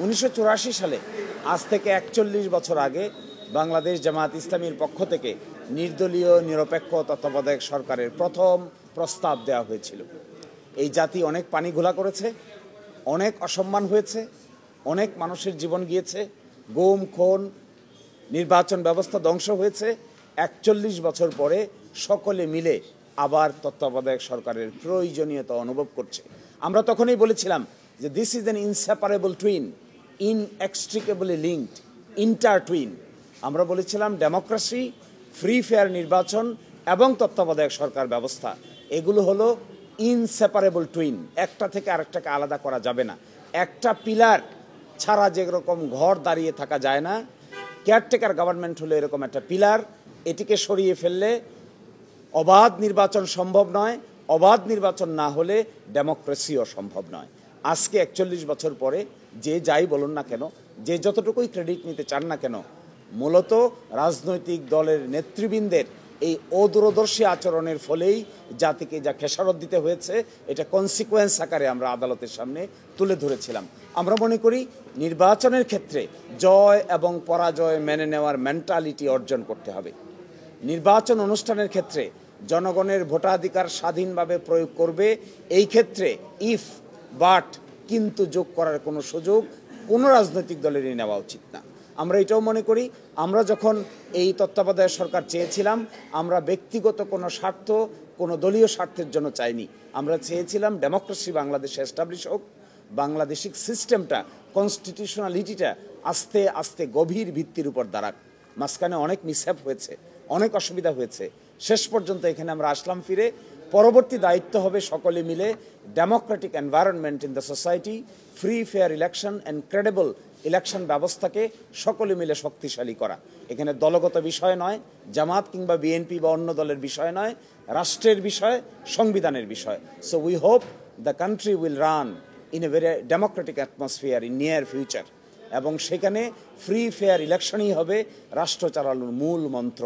1984 সালে আজ থেকে 41 বছর আগে বাংলাদেশ জামায়াত ইসলামীর পক্ষ থেকে নির্দলীয় নিরপেক্ষ তত্ত্বাবধায়ক সরকারের প্রথম প্রস্তাব দেওয়া হয়েছিল। এই জাতি অনেক পানি ঘোলা করেছে, অনেক অসম্মান হয়েছে, অনেক মানুষের জীবন গিয়েছে, গুম খুন, নির্বাচন ব্যবস্থা ধ্বংস হয়েছে। 41 বছর পরে সকলে মিলে আবার তত্ত্বাবধায়ক সরকারের প্রয়োজনীয়তা অনুভব করছে। আমরা তখনই বলেছিলাম যে this is an inseparable twin, inextricably linked, intertwine. আমরা বলেছিলাম ডেমোক্রেসি, ফ্রি ফেয়ার নির্বাচন এবং তত্ত্বাবধায়ক সরকার ব্যবস্থা এগুলো হলো ইনসেপারেবল টুইন, একটা থেকে আরেকটাকে আলাদা করা যাবে না। একটা পিলার ছাড়া যেরকম ঘর দাঁড়িয়ে থাকা যায় না, কেয়ারটেকার গভর্নমেন্ট হলো এরকম একটা পিলার। এটিকে সরিয়ে ফেললে অবাধ নির্বাচন সম্ভব নয়, অবাধ নির্বাচন না হলে ডেমোক্রেসিও সম্ভব নয়। আজকে 41 বছর পরে যে যাই বলুন না কেন, যে যতটুকুই ক্রেডিট নিতে চান না কেন, মূলত রাজনৈতিক দলের নেতৃবৃন্দের এই অদূরদর্শী আচরণের ফলেই জাতিকে যা খেসারত দিতে হয়েছে, এটা কনসিকুয়েন্স আকারে আমরা আদালতের সামনে তুলে ধরেছিলাম। আমরা মনে করি নির্বাচনের ক্ষেত্রে জয় এবং পরাজয় মেনে নেওয়ার মেন্টালিটি অর্জন করতে হবে। নির্বাচন অনুষ্ঠানের ক্ষেত্রে জনগণের ভোটাধিকার স্বাধীনভাবে প্রয়োগ করবে। এই ক্ষেত্রে ইফ, বাট, কিন্তু যোগ করার কোনো সুযোগ কোনো রাজনৈতিক দলেরই নেওয়া উচিত না। আমরা এটাও মনে করি, আমরা যখন এই তত্ত্বাবধায়ক সরকার চেয়েছিলাম, আমরা ব্যক্তিগত কোনো স্বার্থ, কোনো দলীয় স্বার্থের জন্য চাইনি। আমরা চেয়েছিলাম ডেমোক্রেসি বাংলাদেশে এস্টাবলিশ হোক, বাংলাদেশিক সিস্টেমটা, কনস্টিটিউশনালিটিটা আস্তে আস্তে গভীর ভিত্তির উপর দাঁড়াক। মাঝখানে অনেক মিসহ্যাপ হয়েছে, অনেক অসুবিধা হয়েছে, শেষ পর্যন্ত এখানে আমরা আসলাম ফিরে। পরবর্তী দায়িত্ব হবে সকলে মিলে Democratic environment in the society, free fair election and credible election ব্যবস্থাকে সকলে মিলে শক্তিশালী করা। এখানে দলগত বিষয় নয়, জামাত কিংবা বিএনপি বা অন্য দলের বিষয় নয়, রাষ্ট্রের বিষয়, সংবিধানের বিষয়। So we hope the country will run in a very Democratic atmosphere in near future, এবং সেখানে ফ্রি ফেয়ার ইলেকশনই হবে রাষ্ট্র চালানোর মূল মন্ত্র।